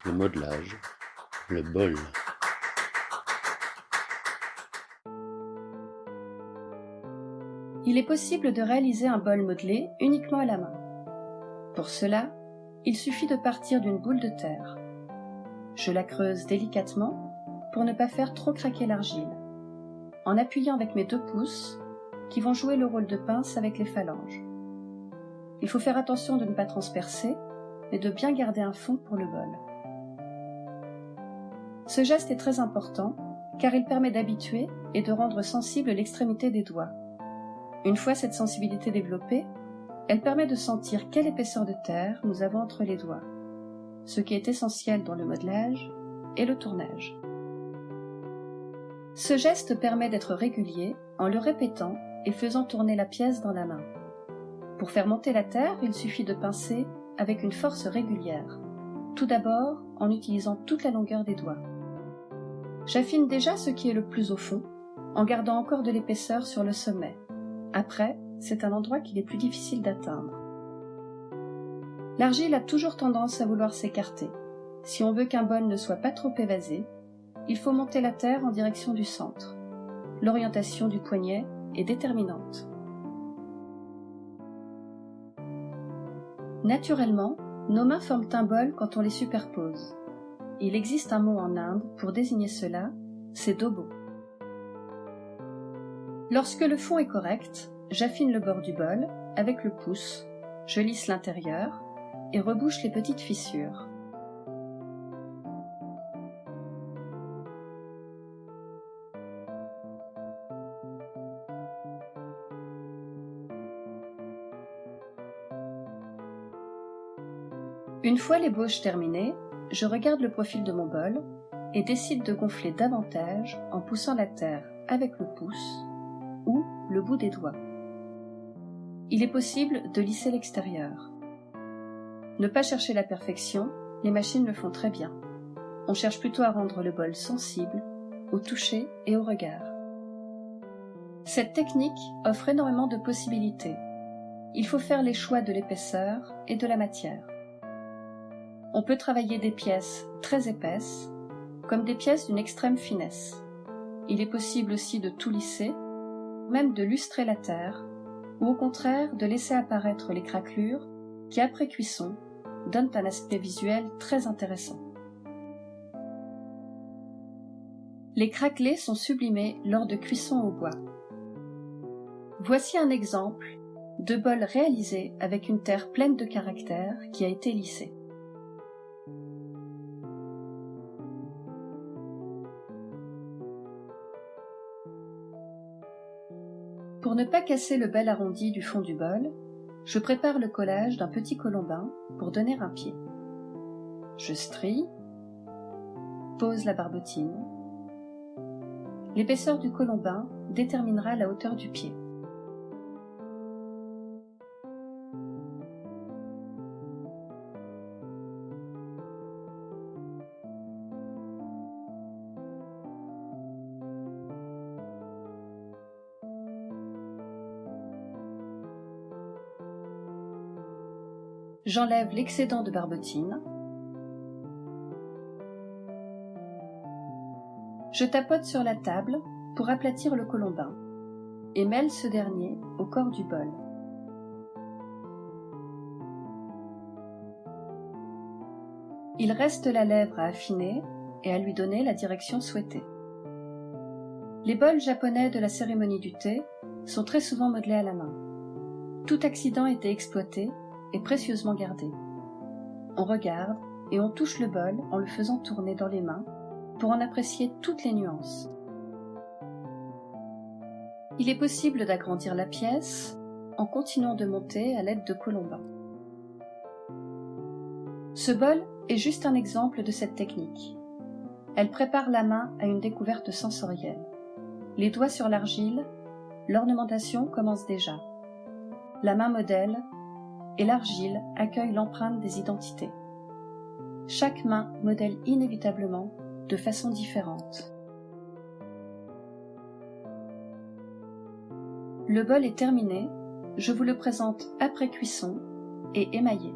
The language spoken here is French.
le modelage, le bol. Il est possible de réaliser un bol modelé uniquement à la main. Pour cela, il suffit de partir d'une boule de terre. Je la creuse délicatement pour ne pas faire trop craquer l'argile, en appuyant avec mes 2 pouces qui vont jouer le rôle de pince avec les phalanges. Il faut faire attention de ne pas transpercer, mais de bien garder un fond pour le bol. Ce geste est très important car il permet d'habituer et de rendre sensible l'extrémité des doigts. Une fois cette sensibilité développée, elle permet de sentir quelle épaisseur de terre nous avons entre les doigts, ce qui est essentiel dans le modelage et le tournage. Ce geste permet d'être régulier en le répétant et faisant tourner la pièce dans la main. Pour faire monter la terre, il suffit de pincer avec une force régulière, tout d'abord en utilisant toute la longueur des doigts. J'affine déjà ce qui est le plus au fond, en gardant encore de l'épaisseur sur le sommet. Après, c'est un endroit qu'il est plus difficile d'atteindre. L'argile a toujours tendance à vouloir s'écarter. Si on veut qu'un bol ne soit pas trop évasé, il faut monter la terre en direction du centre. L'orientation du poignet est déterminante. Naturellement, nos mains forment un bol quand on les superpose. Il existe un mot en Inde pour désigner cela, c'est dobo. Lorsque le fond est correct, j'affine le bord du bol avec le pouce, je lisse l'intérieur et rebouche les petites fissures. Une fois l'ébauche terminée, je regarde le profil de mon bol et décide de gonfler davantage en poussant la terre avec le pouce ou le bout des doigts. Il est possible de lisser l'extérieur. Ne pas chercher la perfection, les machines le font très bien. On cherche plutôt à rendre le bol sensible au toucher et au regard. Cette technique offre énormément de possibilités. Il faut faire les choix de l'épaisseur et de la matière. On peut travailler des pièces très épaisses, comme des pièces d'une extrême finesse. Il est possible aussi de tout lisser, même de lustrer la terre, ou au contraire de laisser apparaître les craquelures qui, après cuisson, donnent un aspect visuel très intéressant. Les craquelés sont sublimés lors de cuisson au bois. Voici un exemple de bol réalisé avec une terre pleine de caractère qui a été lissée. Pour ne pas casser le bel arrondi du fond du bol, je prépare le collage d'un petit colombin pour donner un pied. Je strie, pose la barbotine. L'épaisseur du colombin déterminera la hauteur du pied. J'enlève l'excédent de barbotine. Je tapote sur la table pour aplatir le colombin et mêle ce dernier au corps du bol. Il reste la lèvre à affiner et à lui donner la direction souhaitée. Les bols japonais de la cérémonie du thé sont très souvent modelés à la main. Tout accident était exploité et précieusement gardé. On regarde et on touche le bol en le faisant tourner dans les mains pour en apprécier toutes les nuances. Il est possible d'agrandir la pièce en continuant de monter à l'aide de colombins. Ce bol est juste un exemple de cette technique. Elle prépare la main à une découverte sensorielle. Les doigts sur l'argile, l'ornementation commence déjà. La main modèle et l'argile accueille l'empreinte des identités. Chaque main modèle inévitablement de façon différente. Le bol est terminé, je vous le présente après cuisson et émaillé.